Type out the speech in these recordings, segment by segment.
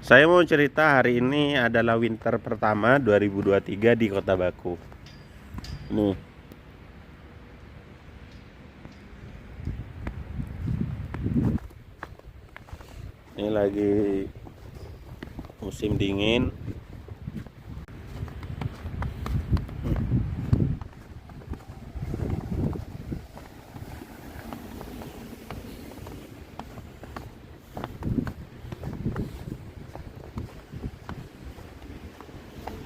Saya mau cerita hari ini adalah winter pertama 2023 di Kota Baku. Nih, ini lagi musim dingin.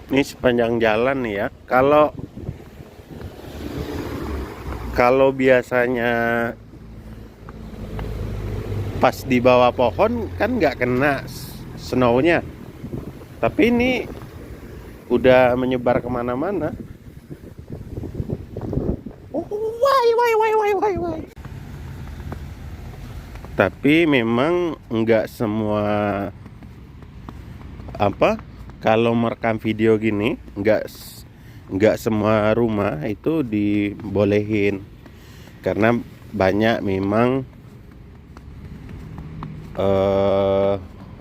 Ini sepanjang jalan nih ya. Kalau biasanya pas di bawah pohon kan nggak kena snownya. Tapi ini udah menyebar kemana-mana. Wai. Tapi memang nggak semua kalau merekam video gini nggak semua rumah itu dibolehin karena banyak memang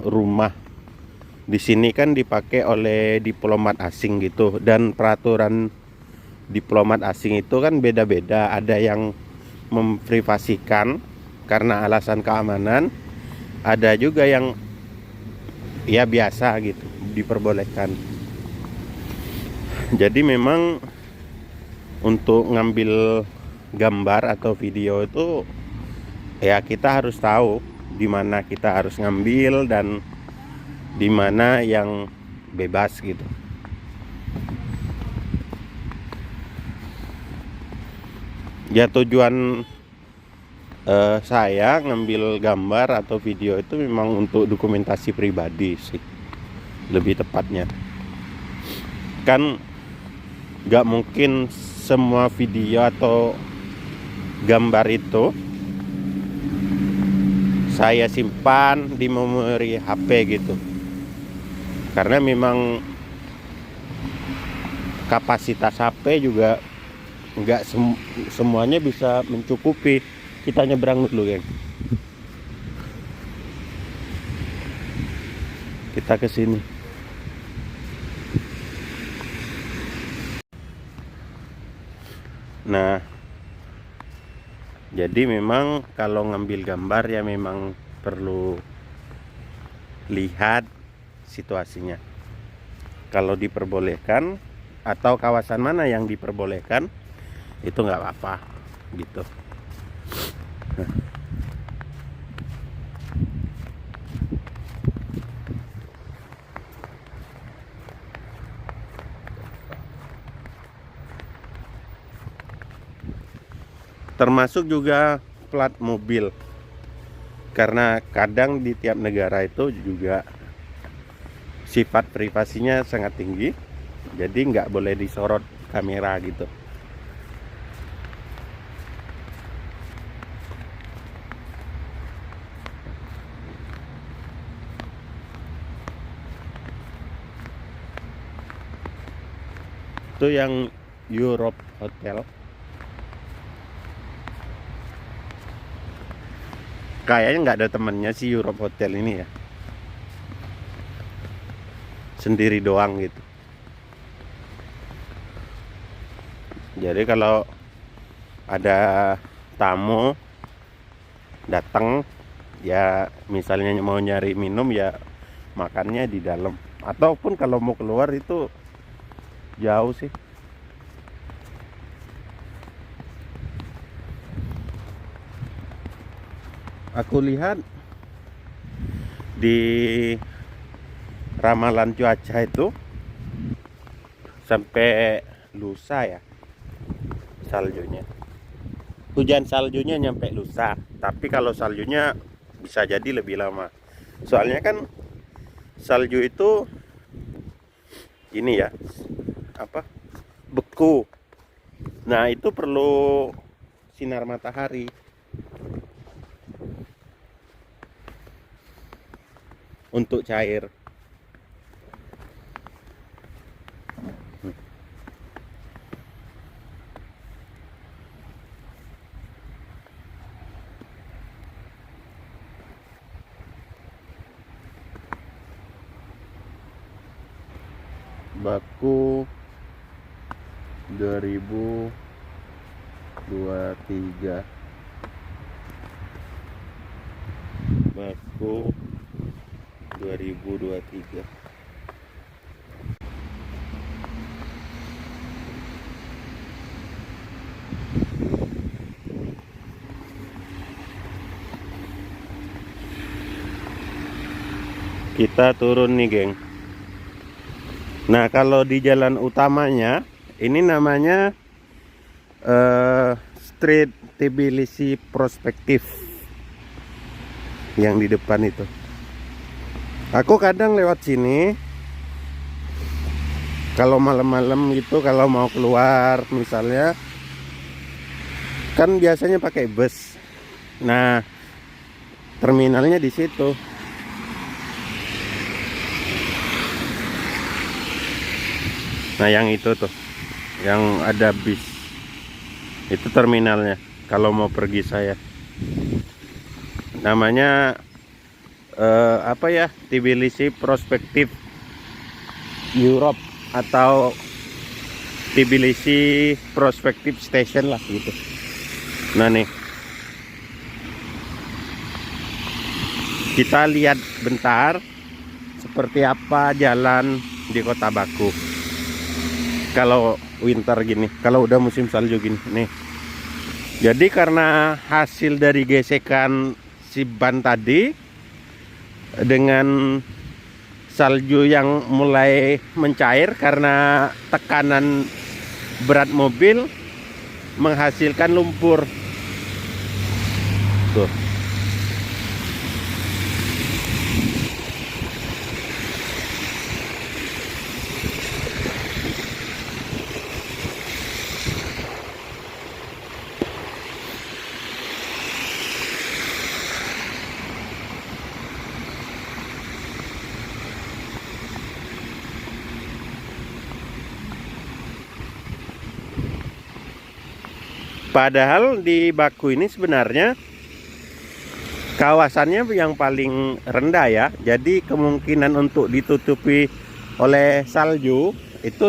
rumah di sini kan dipakai oleh diplomat asing gitu, dan peraturan diplomat asing itu kan beda-beda. Ada yang memprivasikan karena alasan keamanan, ada juga yang ya biasa gitu diperbolehkan. Jadi memang untuk ngambil gambar atau video itu ya kita harus tahu di mana kita harus ngambil dan di mana yang bebas gitu. Ya tujuan saya ngambil gambar atau video itu memang untuk dokumentasi pribadi sih, lebih tepatnya. Kan nggak mungkin semua video atau gambar itu saya simpan di memori HP gitu, karena memang kapasitas HP juga nggak semuanya bisa mencukupi. Kita nyebrang dulu, geng. Kita ke sini. Nah, jadi memang kalau ngambil gambar ya memang perlu lihat situasinya. Kalau diperbolehkan atau kawasan mana yang diperbolehkan itu nggak apa-apa gitu. Termasuk juga plat mobil, karena kadang di tiap negara itu juga sifat privasinya sangat tinggi, jadi nggak boleh disorot kamera gitu. Itu yang Europe Hotel. Kayaknya nggak ada temennya sih Europe Hotel ini ya, sendiri doang gitu. Jadi kalau ada tamu datang ya, misalnya mau nyari minum ya makannya di dalam, ataupun kalau mau keluar itu jauh sih. Aku lihat di ramalan cuaca itu sampai lusa ya saljunya. Hujan saljunya nyampe lusa, tapi kalau saljunya bisa jadi lebih lama. Soalnya kan salju itu ini ya, beku. Nah, itu perlu sinar matahari untuk cair. Baku 2023. Baku 2023. Kita turun nih, geng. Nah, kalau di jalan utamanya ini namanya Street Tbilisi Prospektif, yang di depan itu. Aku kadang lewat sini kalau malam-malam gitu, kalau mau keluar misalnya, kan biasanya pakai bus. Nah, terminalnya di situ. Nah, yang itu tuh, yang ada bis, itu terminalnya. Kalau mau pergi saya, namanya apa ya, Tbilisi Prospektif Europe atau Tbilisi Prospektif Station lah gitu. Nah nih, kita lihat bentar seperti apa jalan di kota Baku kalau winter gini, kalau udah musim salju gini nih. Jadi karena hasil dari gesekan si ban tadi dengan salju yang mulai mencair karena tekanan berat mobil, menghasilkan lumpur tuh. Padahal di Baku ini sebenarnya kawasannya yang paling rendah ya. Jadi kemungkinan untuk ditutupi oleh salju itu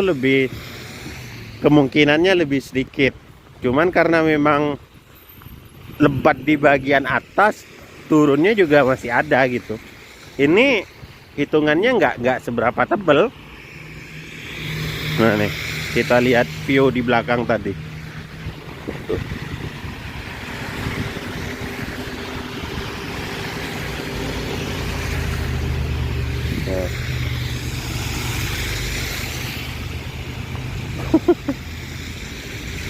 kemungkinannya lebih sedikit. Cuman karena memang lebat di bagian atas, turunnya juga masih ada gitu. Ini hitungannya nggak seberapa tebel. Nah nih, kita lihat view di belakang tadi. Tuh. Nah.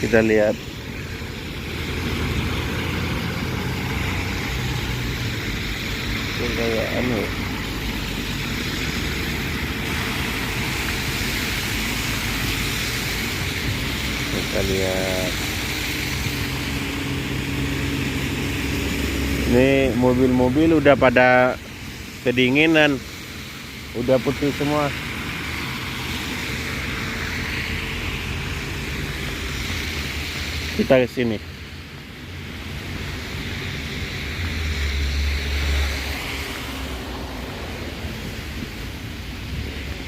Kita lihat ini kayak anu. Kita lihat ini mobil-mobil udah pada kedinginan, udah putih semua. Kita ke sini.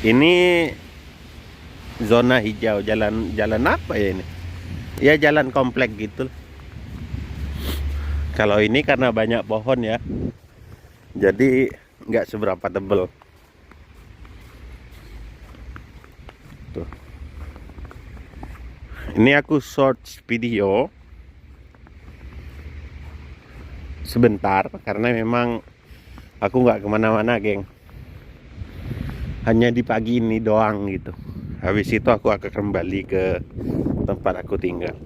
Ini zona hijau, jalan apa ya ini? Ya jalan komplek gitu. Kalau ini karena banyak pohon ya, jadi nggak seberapa tebel. Tuh. Ini aku short video sebentar karena memang aku nggak kemana-mana, geng. Hanya di pagi ini doang gitu. Habis itu aku akan kembali ke tempat aku tinggal.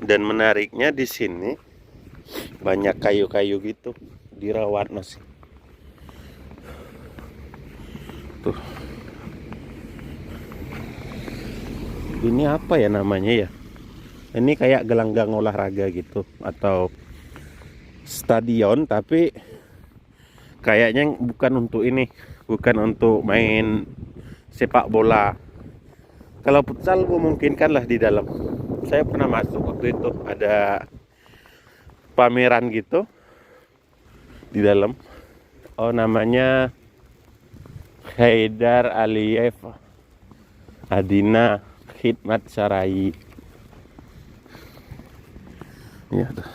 Dan menariknya di sini banyak kayu-kayu gitu, dirawat masih. Tuh. Ini apa ya namanya ya? Ini kayak gelanggang olahraga gitu atau stadion, tapi kayaknya bukan untuk ini, bukan untuk main sepak bola. Kalau futsal memungkinkan lah di dalam. Saya pernah masuk waktu itu, ada pameran gitu di dalam. Oh, namanya Haidar Aliyev Adina Khidmat Sarai. Ya, tuh.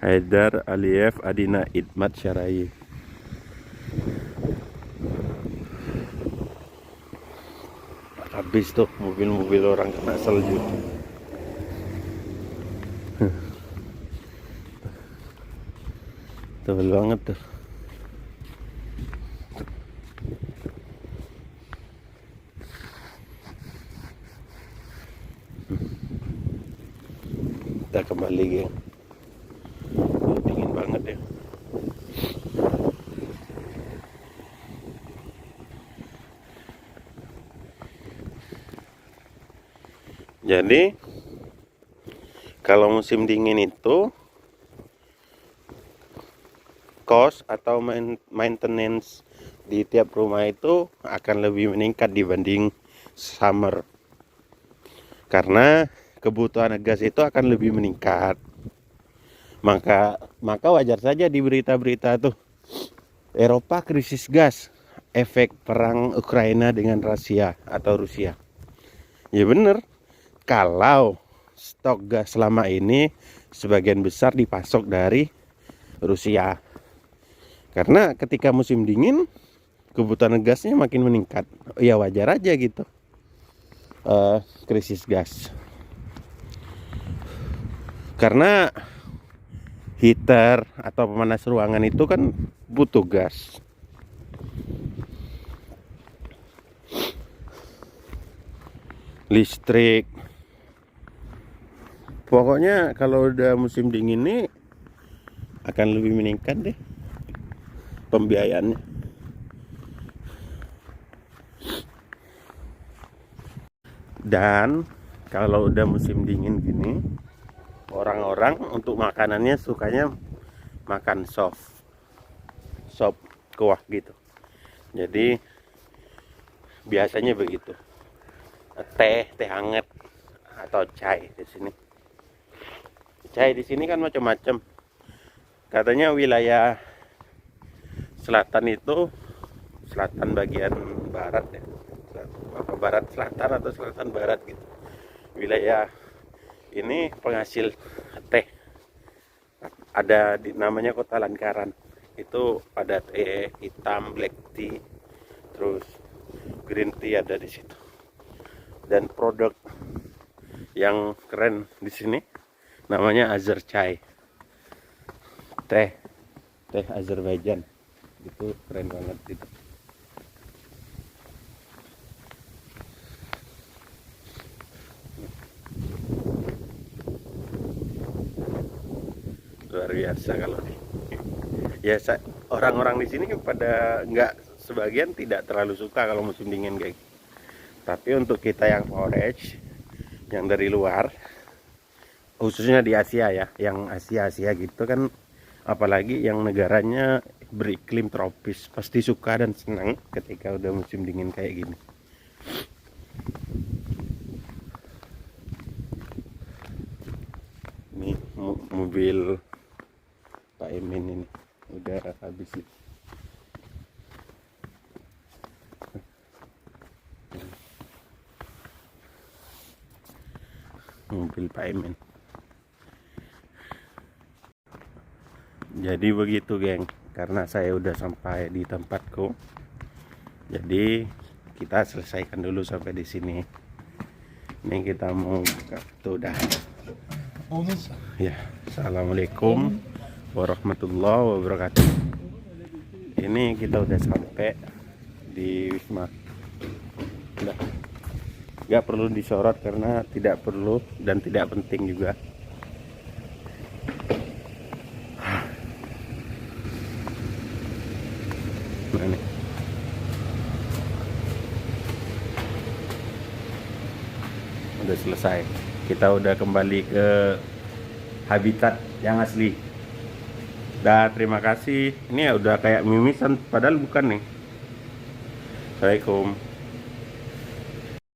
Haidar Aliyev Adina Khidmat Sarai. Habis tuh mobil-mobil orang kena salju. Tebel banget tuh. Kita kembali, geng. Dingin banget ya. Jadi kalau musim dingin itu cost atau maintenance di tiap rumah itu akan lebih meningkat dibanding summer, karena kebutuhan gas itu akan lebih meningkat. Maka wajar saja di berita-berita tuh Eropa krisis gas, efek perang Ukraina dengan Rusia atau Rusia. Ya bener, kalau stok gas selama ini sebagian besar dipasok dari Rusia. Karena ketika musim dingin kebutuhan gasnya makin meningkat. Ya wajar aja gitu. Krisis gas. Karena heater atau pemanas ruangan itu kan butuh gas. Listrik. Pokoknya kalau udah musim dingin nih akan lebih meningkat deh pembiayaannya. Dan kalau udah musim dingin gini, orang-orang untuk makanannya sukanya makan sop kuah gitu. Jadi biasanya begitu. Teh hangat atau chai di sini. Chai di sini kan macam-macam. Katanya wilayah selatan itu, selatan bagian barat ya, apa barat selatan atau selatan barat gitu. Wilayah ini penghasil teh. Ada namanya Kota Lankaran. Itu ada teh hitam, black tea, terus green tea ada di situ. Dan produk yang keren di sini namanya Azer Chai, teh Azerbaijan. Itu keren banget itu. Luar biasa kalau ya orang-orang di sini pada nggak, sebagian tidak terlalu suka kalau musim dingin kayak gitu. Tapi untuk kita yang forage, yang dari luar, khususnya di Asia ya, yang Asia gitu kan, apalagi yang negaranya beriklim tropis, pasti suka dan senang ketika udah musim dingin kayak gini. Ini mobil Pak Emin ini udah habis itu. Mobil Pak Emin. Jadi begitu, geng, karena saya udah sampai di tempatku, jadi kita selesaikan dulu sampai di sini. Ini kita mau tuh dah. Ya, assalamualaikum warahmatullahi wabarakatuh. Ini kita udah sampai di Wisma. Udah, nggak perlu disorot karena tidak perlu dan tidak penting juga. Nah, nih. Udah selesai. Kita udah kembali ke habitat yang asli. Dan terima kasih. Ini ya udah kayak mimisan padahal bukan nih. Assalamualaikum.